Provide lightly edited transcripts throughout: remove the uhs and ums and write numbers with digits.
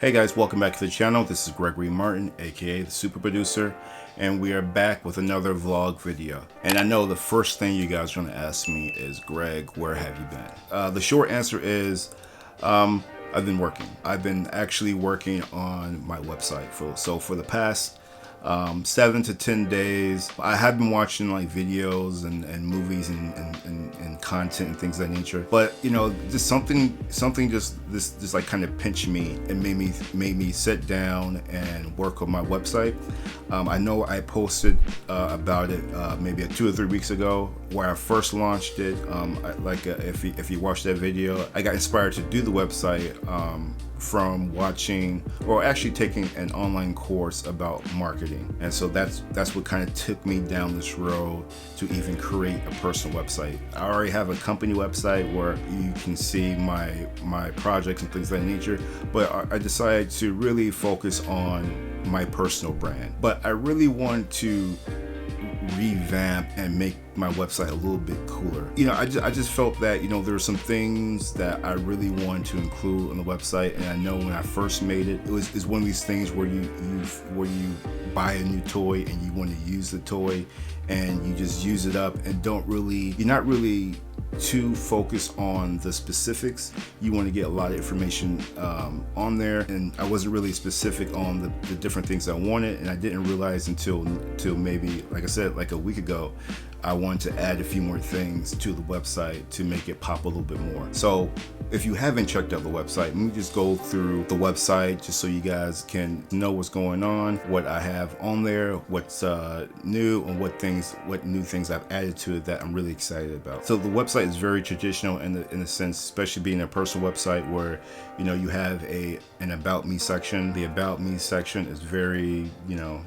Hey guys, welcome back to the channel. This is Gregory Martin, aka the Super Producer, and we are back with another vlog video. And I know the first thing you guys are going to ask me is, Greg, where have you been? The short answer is, I've been working. I've been actually working on my website for the past 7 to 10 days. I have been watching like videos and movies and content and things of that nature. But you know, just something just like kind of pinched me and made me sit down and work on my website. I know I posted about it maybe 2 or 3 weeks ago where I first launched it. If you watch that video, I got inspired to do the website from watching or actually taking an online course about marketing, and so that's what kind of took me down this road to even create a personal website. I already have a company website where you can see my projects and things of that nature, but I decided to really focus on my personal brand. But I really want to revamp and make my website a little bit cooler. You know, I just felt that, you know, there were some things that I really wanted to include on the website, and I know when I first made it's one of these things where you buy a new toy and you want to use the toy and you just use it up and you're not really too focused on the specifics. You want to get a lot of information on there, and I wasn't really specific on the different things I wanted, and I didn't realize until maybe, like I said, like a week ago, I wanted to add a few more things to the website to make it pop a little bit more. So if you haven't checked out the website, let me just go through the website just so you guys can know what's going on, what I have on there, what's new, and what new things I've added to it that I'm really excited about. So the website is very traditional in the sense, especially being a personal website where, you know, you have an about me section. The about me section is very, you know,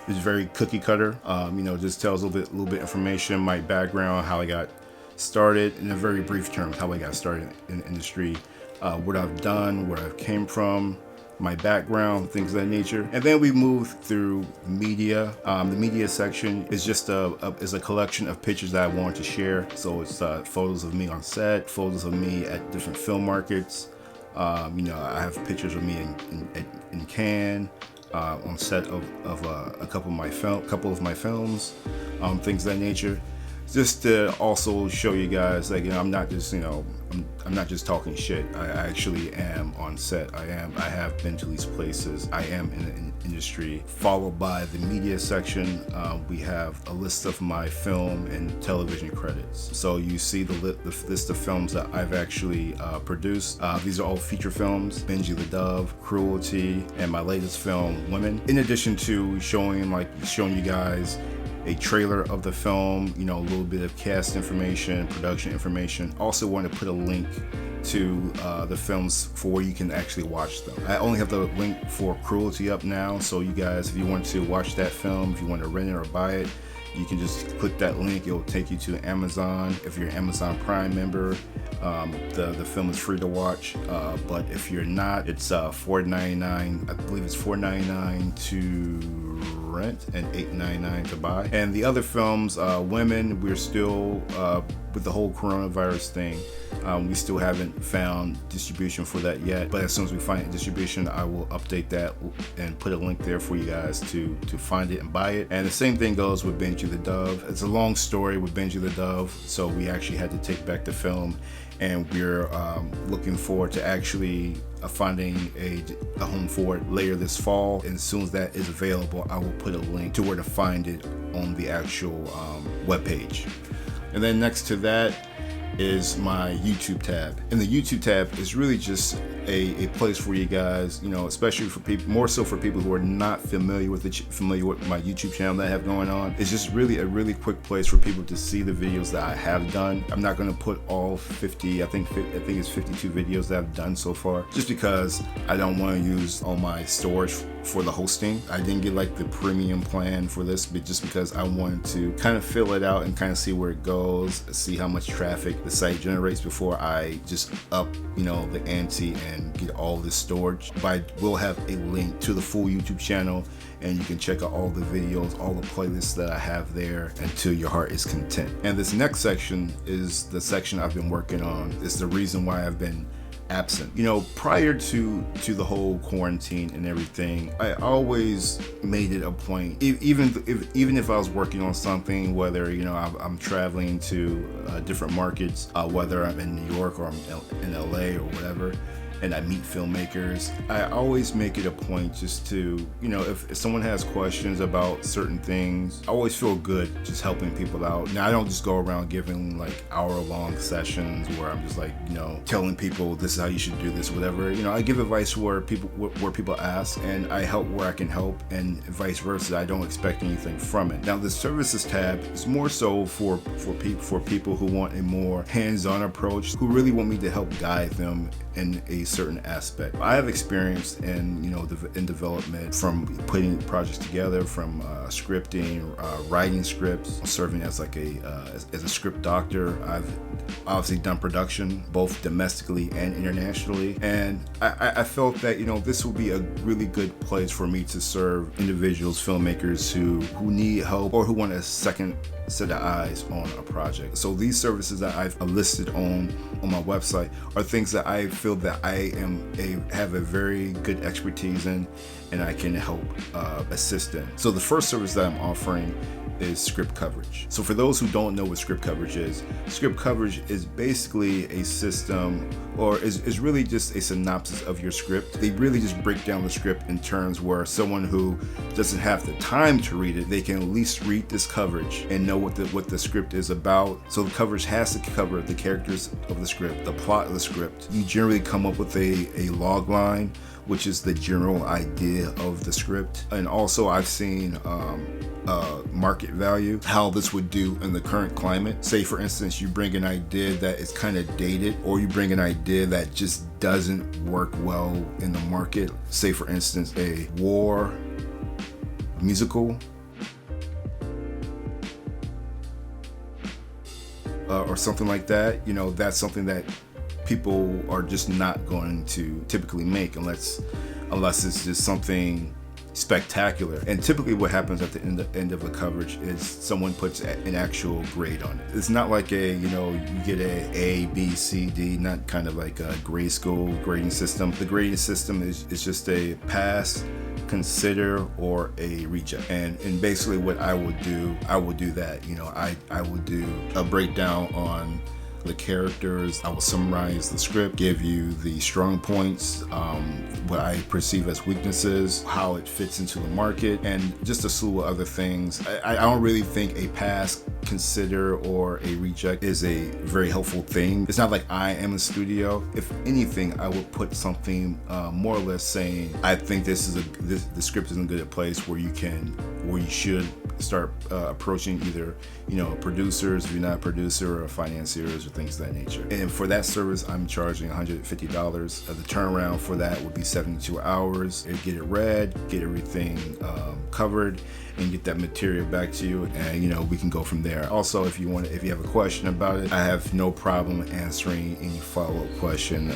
it's very cookie cutter. You know, just tells a little bit information, my background, how I got started, in a very brief terms, how I got started in the industry, what I've done, where I've came from, my background, things of that nature. And then we move through media. The media section is just is a collection of pictures that I want to share. So it's photos of me on set, photos of me at different film markets. You know, I have pictures of me in Cannes, on set of a couple of my films, things of that nature, just to also show you guys, like, you know, I'm not just, you know, I'm not just talking shit. I actually am on set. I have been to these places. I am in the industry. Followed by the media section, we have a list of my film and television credits. So you see the list of films that I've actually produced. These are all feature films: Benji the Dove, Cruelty, and my latest film, Women. In addition to showing you guys a trailer of the film, you know, a little bit of cast information, production information. Also want to put a link to the films for where you can actually watch them. I only have the link for Cruelty up now, so you guys, if you want to watch that film, if you want to rent it or buy it, you can just click that link. It'll take you to Amazon. If you're an Amazon Prime member, the film is free to watch. But if you're not, it's $4.99. I believe it's $4.99 to rent and $8.99 to buy. And the other films, Women, we're still with the whole coronavirus thing. We still haven't found distribution for that yet, but as soon as we find distribution, I will update that and put a link there for you guys to find it and buy it. And the same thing goes with Benji the Dove. It's a long story with Benji the Dove, so we actually had to take back the film, and we're looking forward to actually finding a home for it later this fall. And as soon as that is available, I will put a link to where to find it on the actual webpage. And then next to that is my YouTube tab. And the YouTube tab is really just a place for you guys, you know, especially for people, more so for people who are not familiar with my YouTube channel that I have going on. It's just really a really quick place for people to see the videos that I have done. I'm not going to put all 50, I think it's 52 videos that I've done so far, just because I don't want to use all my storage for the hosting. I didn't get like the premium plan for this, but just because I wanted to kind of fill it out and kind of see where it goes, see how much traffic the site generates before I just up, you know, the ante and get all this storage. But I will have a link to the full YouTube channel, and you can check out all the videos, all the playlists that I have there until your heart is content. And this next section is the section I've been working on. It's the reason why I've been absent. Prior to the whole quarantine and everything, I always made it a point, even if I was working on something, whether I'm traveling to different markets, whether I'm in New York or I'm in LA or whatever, and I meet filmmakers, I always make it a point just to, if someone has questions about certain things, I always feel good just helping people out. Now, I don't just go around giving like hour-long sessions where I'm just like, telling people this is how you should do this, whatever. I give advice where people ask, and I help where I can help, and vice versa. I don't expect anything from it. Now, the services tab is more so for people who want a more hands-on approach, who really want me to help guide them in a certain aspect. I have experience in development, from putting projects together, from scripting, writing scripts, serving as like as a script doctor. I've obviously done production both domestically and internationally, and I felt that this would be a really good place for me to serve individuals, filmmakers who need help or who want a second set of eyes on a project. So these services that I've listed on my website are things that I feel that I have a very good expertise in, and I can help assist in. So the first service that I'm offering is script coverage. So for those who don't know what script coverage is basically a system, or is really just a synopsis of your script. They really just break down the script in terms where someone who doesn't have the time to read it, they can at least read this coverage and know what the script is about. So the coverage has to cover the characters of the script, the plot of the script. You generally come up with a log line, which is the general idea of the script. And also I've seen market value, how this would do in the current climate. Say for instance, you bring an idea that is kind of dated, or you bring an idea that just doesn't work well in the market. Say for instance, a war musical, or something like that. That's something that people are just not going to typically make unless it's just something spectacular. And typically what happens at the end of the coverage is someone puts an actual grade on it. It's not like you get A, B, C, D, not kind of like a grade school grading system. The grading system is just a pass, consider, or a reject. And basically what I would do that. I would do a breakdown on the characters. I will summarize the script, give you the strong points, what I perceive as weaknesses, how it fits into the market, and just a slew of other things. I don't really think a pass, consider, or a reject is a very helpful thing. It's not like I am a studio. If anything, I would put something more or less saying, I think the script is in a good place where you should start approaching either producers, if you're not a producer, or financiers, or things of that nature. And for that service, I'm charging $150. The turnaround for that would be 72 hours. Get it read, get everything covered, and get that material back to you, and we can go from there. Also, if you have a question about it, I have no problem answering any follow-up question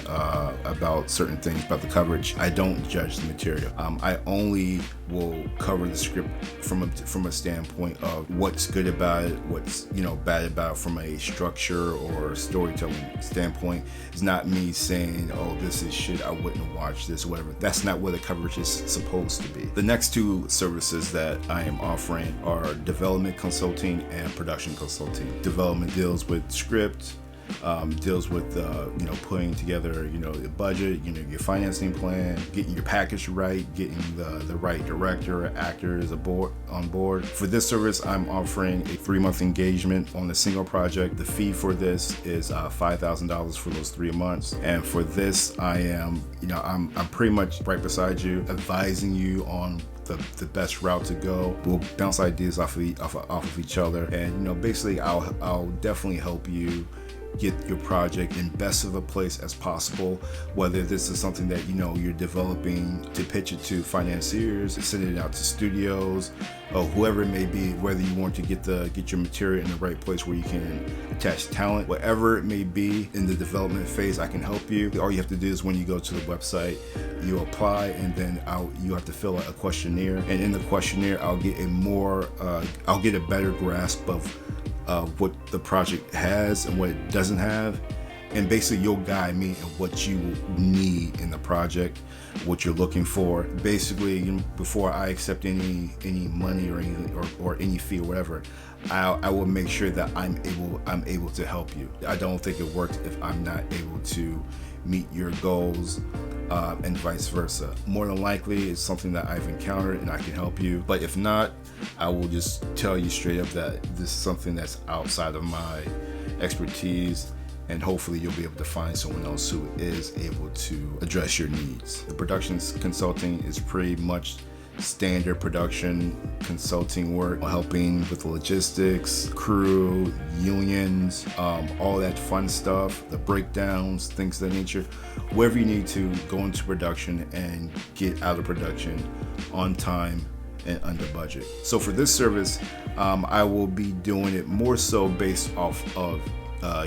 about certain things about the coverage. I don't judge the material. I only will cover the script from a standpoint of what's good about it, what's bad about it from a structure or storytelling standpoint. It's not me saying, oh, this is shit, I wouldn't watch this, or whatever. That's not what the coverage is supposed to be. The next two services that I am offering are development consulting and production consulting. Development deals with script, deals with putting together the budget, your financing plan, getting your package right, getting the right director, actors on board. For this service, I'm offering a 3-month engagement on a single project. The fee for this is $5,000 for those 3 months, and for this I am I'm pretty much right beside you, advising you on the best route to go. We'll bounce ideas off of each other, and basically I'll definitely help you get your project in best of a place as possible, whether this is something that you're developing to pitch it to financiers, send it out to studios, or whoever it may be, whether you want to get your material in the right place where you can attach talent, whatever it may be in the development phase, I can help you. All you have to do is when you go to the website, you apply, and then you have to fill out a questionnaire, and in the questionnaire I'll get a better grasp of what the project has and what it doesn't have, and basically you'll guide me in what you need in the project, what you're looking for. Basically, before I accept any money or any fee or whatever, I will make sure that I'm able to help you. I don't think it works if I'm not able to meet your goals, and vice versa. More than likely, it's something that I've encountered and I can help you. But if not, I will just tell you straight up that this is something that's outside of my expertise, and hopefully you'll be able to find someone else who is able to address your needs. The production consulting is pretty much standard production consulting work, helping with the logistics, crew, unions, all that fun stuff, the breakdowns, things of that nature. Wherever you need to go into production and get out of production on time and under budget. So for this service, I will be doing it more so based off of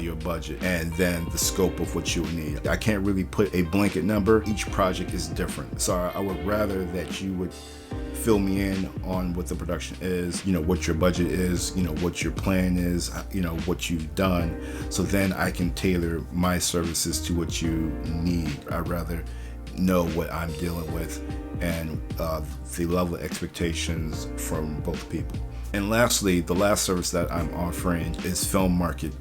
your budget and then the scope of what you would need. I can't really put a blanket number. Each project is different. So I would rather that you would fill me in on what the production is, what your budget is, what your plan is, what you've done. So then I can tailor my services to what you need. I'd rather know what I'm dealing with and the level of expectations from both people. And lastly, the last service that I'm offering is film market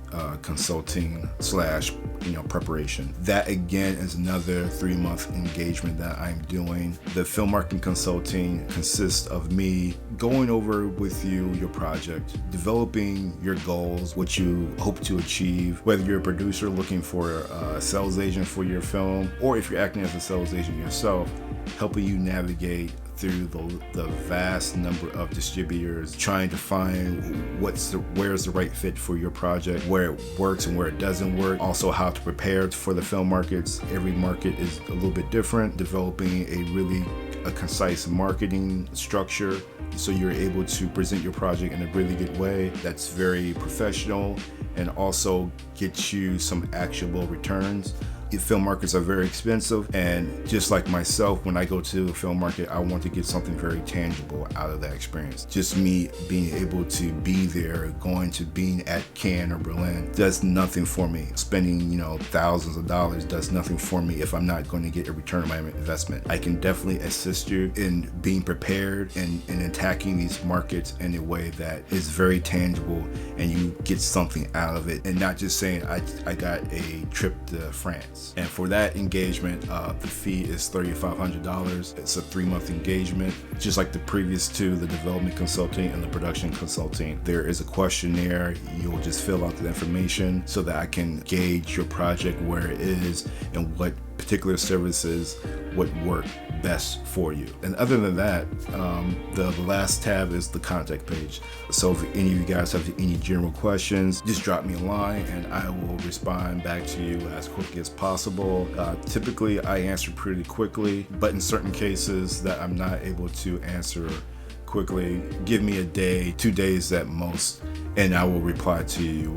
consulting / preparation. That again is another 3-month engagement that I'm doing. The film marketing consulting consists of me going over with you your project, developing your goals, what you hope to achieve, whether you're a producer looking for a sales agent for your film, or if you're acting as a sales agent yourself, helping you navigate through the vast number of distributors, trying to find where's the right fit for your project, where it works and where it doesn't work. Also, how to prepare for the film markets. Every market is a little bit different. Developing a concise marketing structure so you're able to present your project in a really good way that's very professional and also get you some actionable returns. Film markets are very expensive, and just like myself, when I go to a film market, I want to get something very tangible out of that experience. Just me being able to be there, being at Cannes or Berlin does nothing for me. Spending, thousands of dollars does nothing for me if I'm not going to get a return on my investment. I can definitely assist you in being prepared and attacking these markets in a way that is very tangible and you get something out of it, and not just saying I got a trip to France. And for that engagement, the fee is $3,500. It's a 3-month engagement. Just like the previous two, the development consulting and the production consulting, there is a questionnaire. You'll just fill out the information so that I can gauge your project, where it is, and what particular services would work best for you. And other than that, the last tab is the contact page. So if any of you guys have any general questions, just drop me a line and I will respond back to you as quickly as possible. Typically I answer pretty quickly, but in certain cases that I'm not able to answer quickly, give me a day, 2 days at most, and I will reply to you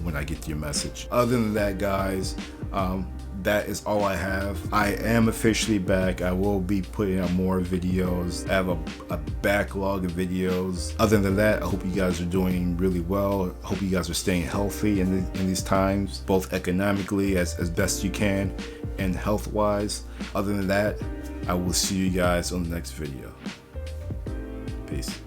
when I get your message. Other than that, guys, that is all I have. I am officially back. I will be putting out more videos. I have a backlog of videos. Other than that, I hope you guys are doing really well. I hope you guys are staying healthy in these times, both economically as best you can and health-wise. Other than that, I will see you guys on the next video. Peace.